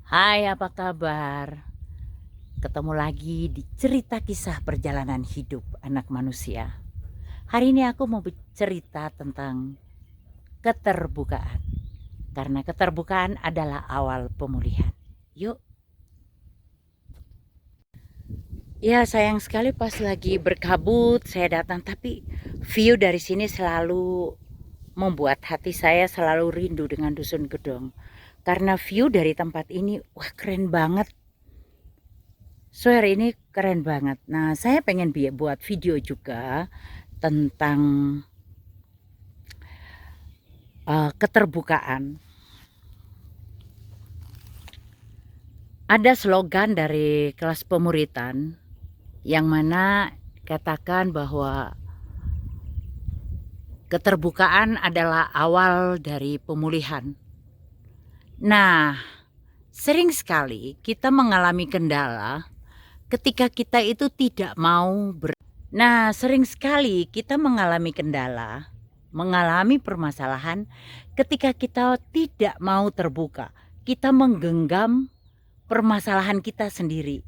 Hai, apa kabar? Ketemu lagi di cerita kisah perjalanan hidup anak manusia. Hari ini aku mau bercerita tentang keterbukaan. Karena keterbukaan adalah awal pemulihan. Yuk. Ya, sayang sekali pas lagi berkabut saya datang, tapi view dari sini selalu membuat hati saya selalu rindu dengan Dusun Gedong. Karena view dari tempat ini, wah keren banget. Swear ini keren banget. Nah, saya pengen buat video juga tentang keterbukaan. Ada slogan dari kelas pemuritan yang mana katakan bahwa keterbukaan adalah awal dari pemulihan. Nah, sering sekali kita mengalami kendala ketika kita itu tidak mau Nah, sering sekali kita mengalami kendala, mengalami permasalahan ketika kita tidak mau terbuka. Kita menggenggam permasalahan kita sendiri.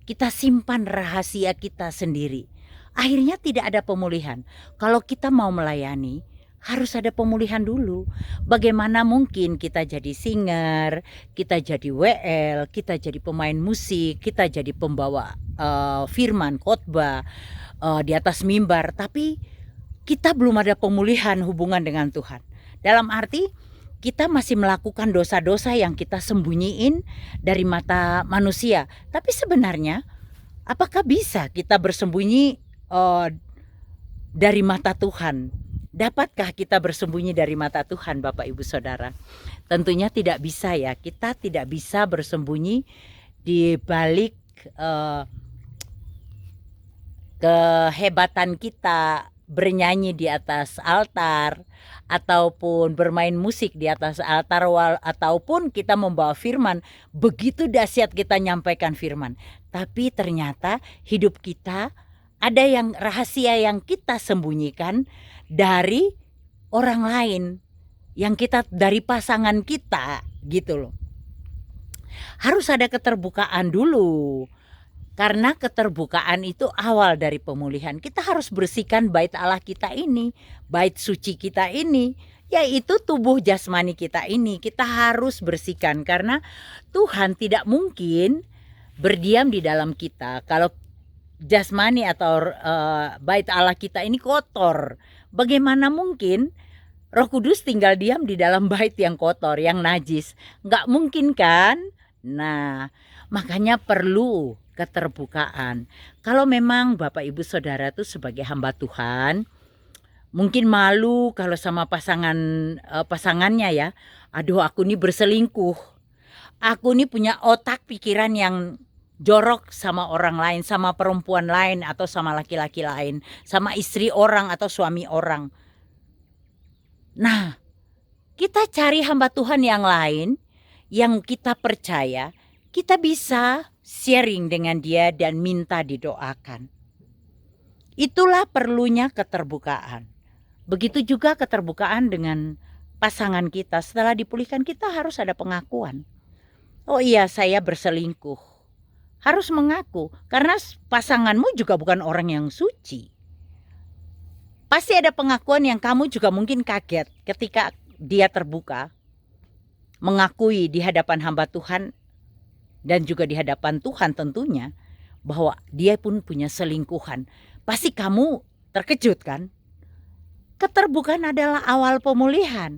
Kita simpan rahasia kita sendiri. Akhirnya tidak ada pemulihan. Kalau kita mau melayani, harus ada pemulihan dulu. Bagaimana mungkin kita jadi singer, kita jadi WL, kita jadi pemain musik, kita jadi pembawa firman khotbah di atas mimbar, tapi kita belum ada pemulihan hubungan dengan Tuhan. Dalam arti kita masih melakukan dosa-dosa yang kita sembunyiin dari mata manusia. Tapi sebenarnya apakah bisa kita bersembunyi dari mata Tuhan? Dapatkah kita bersembunyi dari mata Tuhan, Bapak Ibu Saudara? Tentunya tidak bisa ya. Kita tidak bisa bersembunyi di balik kehebatan kita bernyanyi di atas altar ataupun bermain musik di atas altar ataupun kita membawa firman. Begitu dahsyat kita nyampaikan firman, tapi ternyata hidup kita ada yang rahasia yang kita sembunyikan dari orang lain, yang kita dari pasangan kita gitu loh. Harus ada keterbukaan dulu. Karena keterbukaan itu awal dari pemulihan. Kita harus bersihkan bait Allah kita ini, bait suci kita ini, yaitu tubuh jasmani kita ini. Kita harus bersihkan karena Tuhan tidak mungkin berdiam di dalam kita kalau jasmani atau bait Allah kita ini kotor. Bagaimana mungkin Roh Kudus tinggal diam di dalam bait yang kotor, yang najis? Nggak mungkin kan? Nah, makanya perlu keterbukaan. Kalau memang Bapak Ibu Saudara tuh sebagai hamba Tuhan, mungkin malu kalau sama pasangannya ya. Aduh, aku nih berselingkuh. Aku nih punya otak pikiran yang jorok sama orang lain, sama perempuan lain atau sama laki-laki lain, sama istri orang atau suami orang. Nah, kita cari hamba Tuhan yang lain yang kita percaya, kita bisa sharing dengan dia dan minta didoakan. Itulah perlunya keterbukaan. Begitu juga keterbukaan dengan pasangan kita. Setelah dipulihkan, kita harus ada pengakuan. Oh iya, saya berselingkuh. Harus mengaku, karena pasanganmu juga bukan orang yang suci. Pasti ada pengakuan yang kamu juga mungkin kaget ketika dia terbuka, mengakui di hadapan hamba Tuhan dan juga di hadapan Tuhan tentunya bahwa dia pun punya selingkuhan. Pasti kamu terkejut kan? Keterbukaan adalah awal pemulihan.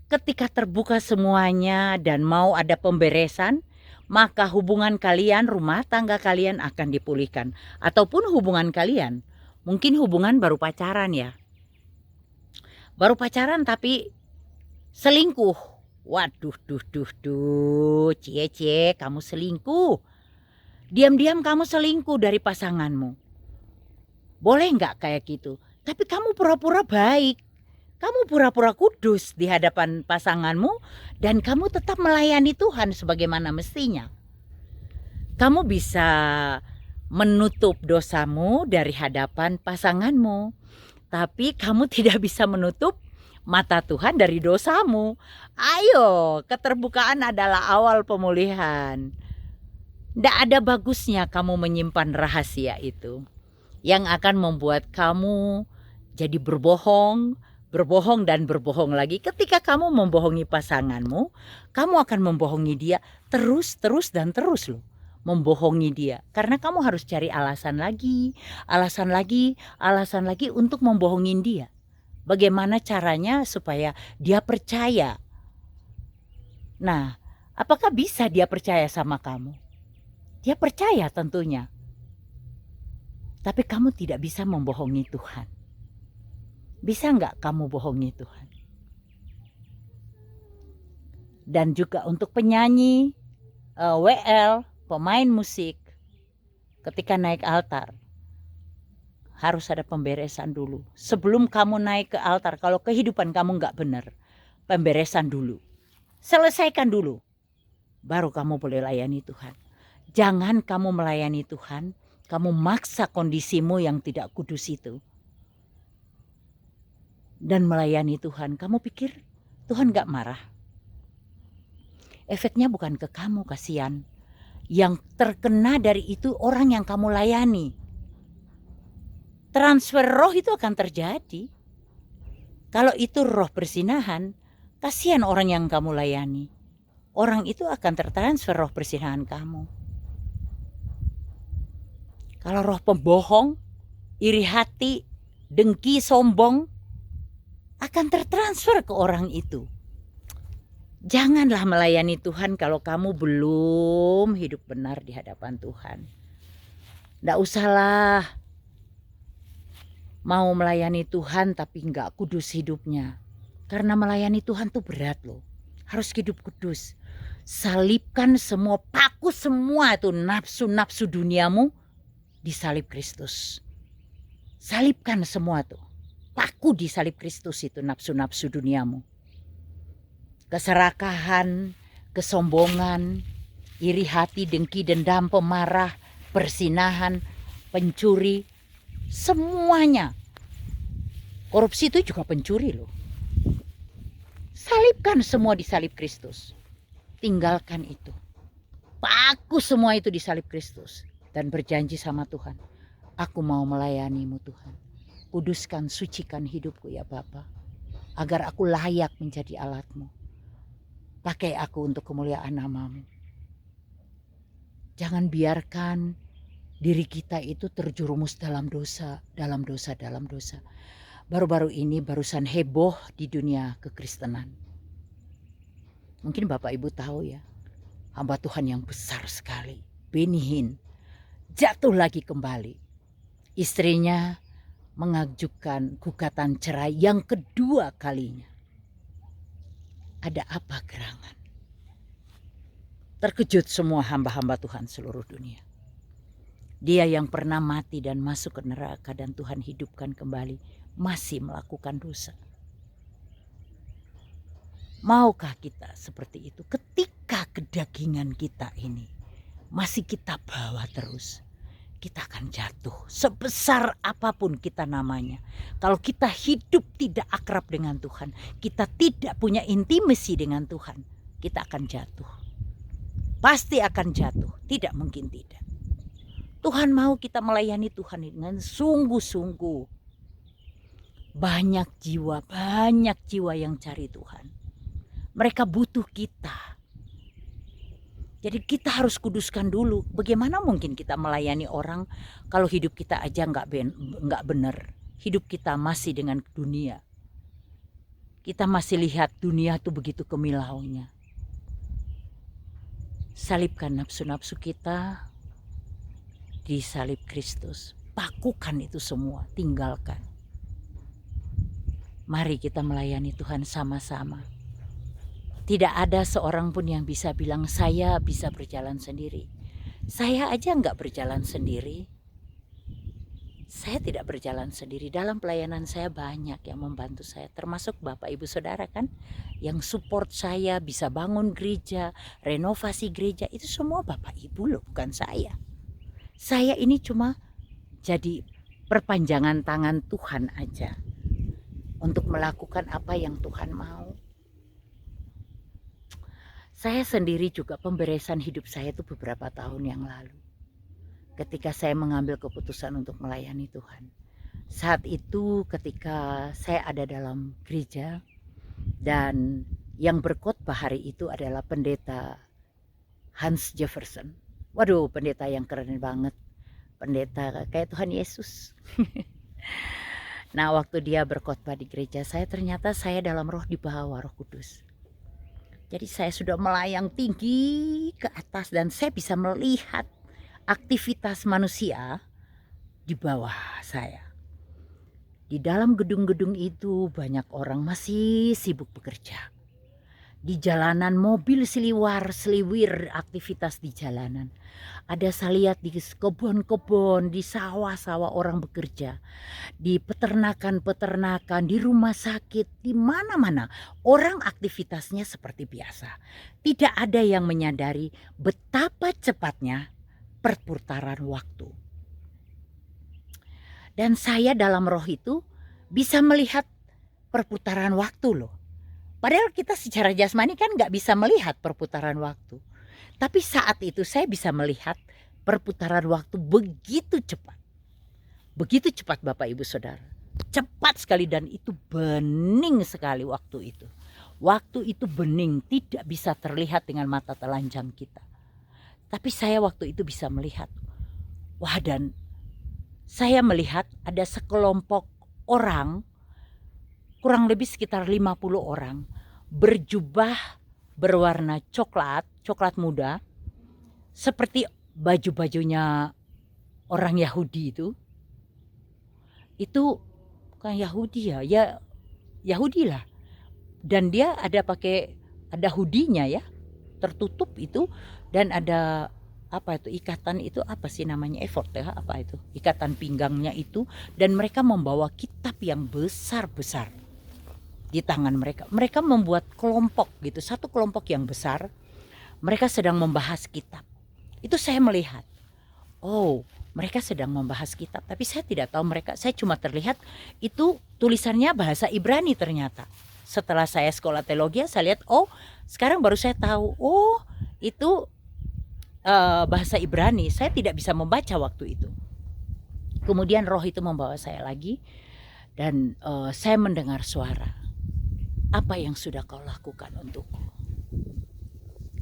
Ketika terbuka semuanya dan mau ada pemberesan, maka hubungan kalian, rumah tangga kalian akan dipulihkan. Ataupun hubungan kalian, mungkin hubungan baru pacaran ya. Baru pacaran tapi selingkuh. Waduh, cie, kamu selingkuh. Diam-diam kamu selingkuh dari pasanganmu. Boleh nggak kayak gitu? Tapi kamu pura-pura baik. Kamu pura-pura kudus di hadapan pasanganmu dan kamu tetap melayani Tuhan sebagaimana mestinya. Kamu bisa menutup dosamu dari hadapan pasanganmu, tapi kamu tidak bisa menutup mata Tuhan dari dosamu. Ayo, keterbukaan adalah awal pemulihan. Tidak ada bagusnya kamu menyimpan rahasia itu yang akan membuat kamu jadi berbohong, berbohong dan berbohong lagi. Ketika kamu membohongi pasanganmu, kamu akan membohongi dia terus dan terus loh. Membohongi dia karena kamu harus cari alasan lagi untuk membohongin dia. Bagaimana caranya supaya dia percaya? Nah, apakah bisa dia percaya sama kamu? Dia percaya tentunya. Tapi kamu tidak bisa membohongi Tuhan. Bisa nggak kamu bohongi Tuhan? Dan juga untuk penyanyi, WL, pemain musik, ketika naik altar, harus ada pemberesan dulu. Sebelum kamu naik ke altar, kalau kehidupan kamu nggak benar, pemberesan dulu. Selesaikan dulu, baru kamu boleh layani Tuhan. Jangan kamu melayani Tuhan, kamu maksa kondisimu yang tidak kudus itu. Dan melayani Tuhan, kamu pikir Tuhan gak marah? Efeknya bukan ke kamu, kasihan. Yang terkena dari itu orang yang kamu layani. Transfer roh itu akan terjadi. Kalau itu roh persinahan, kasihan orang yang kamu layani. Orang itu akan tertransfer roh persinahan kamu. Kalau roh pembohong, iri hati, dengki, sombong, akan tertransfer ke orang itu. Janganlah melayani Tuhan kalau kamu belum hidup benar di hadapan Tuhan. Nggak usahlah mau melayani Tuhan tapi nggak kudus hidupnya. Karena melayani Tuhan tuh berat loh. Harus hidup kudus. Salibkan semua, paku semua itu nafsu-nafsu duniamu di salib Kristus. Salibkan semua tuh. Paku di salib Kristus itu nafsu-nafsu duniamu. Keserakahan, kesombongan, iri hati, dengki, dendam, pemarah, persinahan, pencuri, semuanya. Korupsi itu juga pencuri loh. Salibkan semua di salib Kristus. Tinggalkan itu. Paku semua itu di salib Kristus. Dan berjanji sama Tuhan. Aku mau melayanimu Tuhan. Kuduskan, sucikan hidupku ya Bapa. Agar aku layak menjadi alatmu. Pakai aku untuk kemuliaan namamu. Jangan biarkan diri kita itu terjerumus dalam dosa. Baru-baru ini barusan heboh di dunia kekristenan. Mungkin Bapak Ibu tahu ya. Hamba Tuhan yang besar sekali. Benny Hinn. Jatuh lagi kembali. Istrinya mengajukan gugatan cerai yang kedua kalinya. Ada apa gerangan? Terkejut semua hamba-hamba Tuhan seluruh dunia. Dia yang pernah mati dan masuk ke neraka dan Tuhan hidupkan kembali, masih melakukan dosa. Maukah kita seperti itu? Ketika kedagingan kita ini masih kita bawa terus, kita akan jatuh sebesar apapun kita namanya. Kalau kita hidup tidak akrab dengan Tuhan, kita tidak punya intimasi dengan Tuhan, kita akan jatuh. Pasti akan jatuh, tidak mungkin tidak. Tuhan mau kita melayani Tuhan dengan sungguh-sungguh. Banyak jiwa yang cari Tuhan. Mereka butuh kita. Jadi kita harus kuduskan dulu. Bagaimana mungkin kita melayani orang kalau hidup kita aja nggak benar. Hidup kita masih dengan dunia. Kita masih lihat dunia tuh begitu kemilaunya. Salibkan nafsu-nafsu kita di salib Kristus. Pakukan itu semua, tinggalkan. Mari kita melayani Tuhan sama-sama. Tidak ada seorang pun yang bisa bilang saya bisa berjalan sendiri. Saya aja nggak berjalan sendiri. Saya tidak berjalan sendiri. Dalam pelayanan saya banyak yang membantu saya. Termasuk Bapak Ibu Saudara kan. Yang support saya bisa bangun gereja, renovasi gereja. Itu semua Bapak Ibu loh, bukan saya. Saya ini cuma jadi perpanjangan tangan Tuhan aja. untuk melakukan apa yang Tuhan mau. Saya sendiri juga pemberesan hidup saya itu beberapa tahun yang lalu. Ketika saya mengambil keputusan untuk melayani Tuhan. Saat itu ketika saya ada dalam gereja dan yang berkhotbah hari itu adalah pendeta Hans Jefferson. Waduh, pendeta yang keren banget. Pendeta kayak Tuhan Yesus. Nah, waktu dia berkhotbah di gereja saya, ternyata saya dalam roh dibawa Roh Kudus. Jadi saya sudah melayang tinggi ke atas dan saya bisa melihat aktivitas manusia di bawah saya. Di dalam gedung-gedung itu banyak orang masih sibuk bekerja. Di jalanan mobil seliwir aktivitas di jalanan. Ada saya lihat di kebun-kebun, di sawah-sawah orang bekerja. Di peternakan-peternakan, di rumah sakit, di mana-mana. Orang aktivitasnya seperti biasa. Tidak ada yang menyadari betapa cepatnya perputaran waktu. Dan saya dalam roh itu bisa melihat perputaran waktu loh. Padahal kita secara jasmani kan gak bisa melihat perputaran waktu. Tapi saat itu saya bisa melihat perputaran waktu begitu cepat. Begitu cepat Bapak Ibu Saudara. Cepat sekali dan itu bening sekali waktu itu. Waktu itu bening, tidak bisa terlihat dengan mata telanjang kita. Tapi saya waktu itu bisa melihat. Wah, dan saya melihat ada sekelompok orang, kurang lebih sekitar 50 orang, berjubah berwarna coklat muda, seperti baju-bajunya orang Yahudi itu. Itu bukan Yahudi ya Yahudi lah. Dan dia ada hoodie-nya ya, tertutup itu, dan ada apa itu ikatan itu apa sih namanya effort ya apa itu ikatan pinggangnya itu, dan mereka membawa kitab yang besar-besar di tangan mereka. Mereka membuat kelompok gitu, satu kelompok yang besar. Mereka sedang membahas kitab. Itu saya melihat, oh mereka sedang membahas kitab, tapi saya tidak tahu mereka. Saya cuma terlihat itu tulisannya bahasa Ibrani ternyata. Setelah saya sekolah teologi, saya lihat, oh sekarang baru saya tahu, oh itu bahasa Ibrani. Saya tidak bisa membaca waktu itu. Kemudian roh itu membawa saya lagi dan saya mendengar suara, apa yang sudah kau lakukan untukku?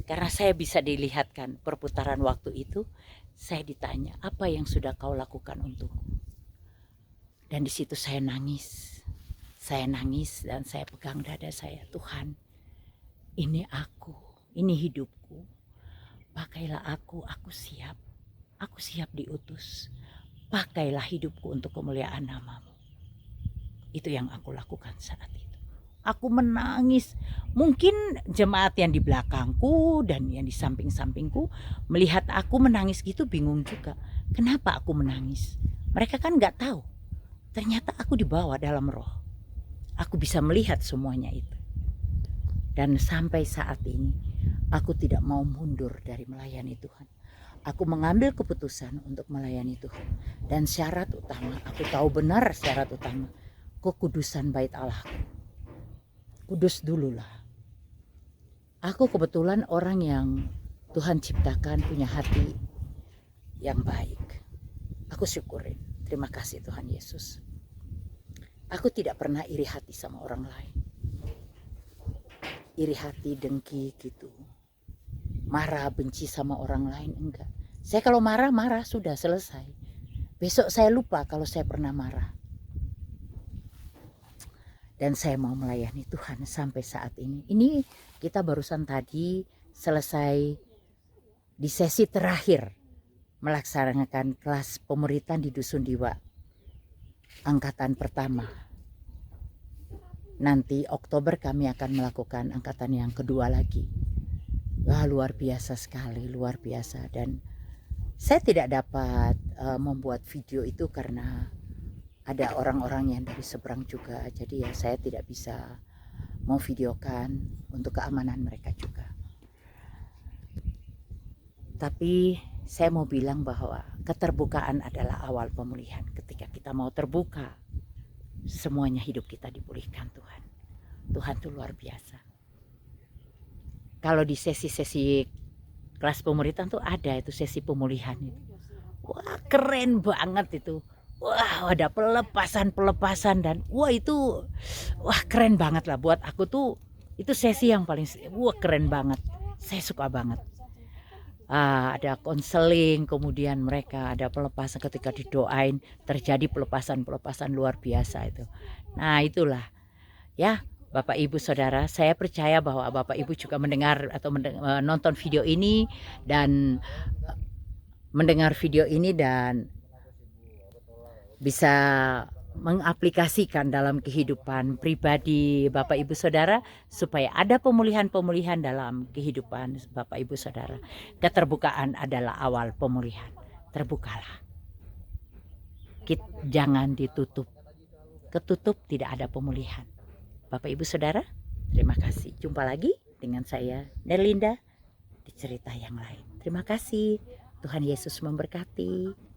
Karena saya bisa dilihatkan perputaran waktu itu, saya ditanya, apa yang sudah kau lakukan untukku? Dan di situ saya nangis. Saya nangis dan saya pegang dada saya, Tuhan, ini aku, ini hidupku. Pakailah aku siap. Aku siap diutus. Pakailah hidupku untuk kemuliaan namamu. Itu yang aku lakukan saat itu. Aku menangis. Mungkin jemaat yang di belakangku dan yang di samping-sampingku melihat aku menangis gitu bingung juga. Kenapa aku menangis? Mereka kan gak tahu. Ternyata aku dibawa dalam roh. Aku bisa melihat semuanya itu. Dan sampai saat ini aku tidak mau mundur dari melayani Tuhan. Aku mengambil keputusan untuk melayani Tuhan. Dan syarat utama, aku tahu benar syarat utama, kekudusan bait Allahku. Kudus dululah. Aku kebetulan orang yang Tuhan ciptakan punya hati yang baik. Aku syukurin. Terima kasih Tuhan Yesus. Aku tidak pernah iri hati sama orang lain. Iri hati, dengki gitu. Marah, benci sama orang lain, enggak. Saya kalau marah sudah selesai. Besok saya lupa kalau saya pernah marah. Dan saya mau melayani Tuhan sampai saat ini. Ini kita barusan tadi selesai di sesi terakhir melaksanakan kelas pemuritan di Dusun Diwa angkatan pertama. Nanti Oktober kami akan melakukan angkatan yang kedua lagi. Wah, luar biasa sekali, luar biasa. Dan saya tidak dapat membuat video itu karena ada orang-orang yang dari seberang juga. Jadi ya saya tidak bisa mau videokan untuk keamanan mereka juga. Tapi saya mau bilang bahwa keterbukaan adalah awal pemulihan. Ketika kita mau terbuka semuanya hidup kita dipulihkan Tuhan. Tuhan tuh luar biasa. Kalau di sesi-sesi kelas pemuritan tuh ada itu sesi pemulihan itu. Wah keren banget itu. Wah ada pelepasan dan wah itu wah keren banget lah buat aku tuh. Itu sesi yang paling wah keren banget. Saya suka banget. Ada konseling, kemudian mereka ada pelepasan ketika didoain terjadi pelepasan luar biasa itu. Nah itulah ya Bapak Ibu Saudara, saya percaya bahwa Bapak Ibu juga mendengar atau menonton video ini dan mendengar video ini dan bisa mengaplikasikan dalam kehidupan pribadi Bapak Ibu Saudara supaya ada pemulihan-pemulihan dalam kehidupan Bapak Ibu Saudara. Keterbukaan adalah awal pemulihan. Terbukalah. Jangan ditutup. Ketutup tidak ada pemulihan. Bapak Ibu Saudara, terima kasih. Jumpa lagi dengan saya Nerlinda di cerita yang lain. Terima kasih. Tuhan Yesus memberkati.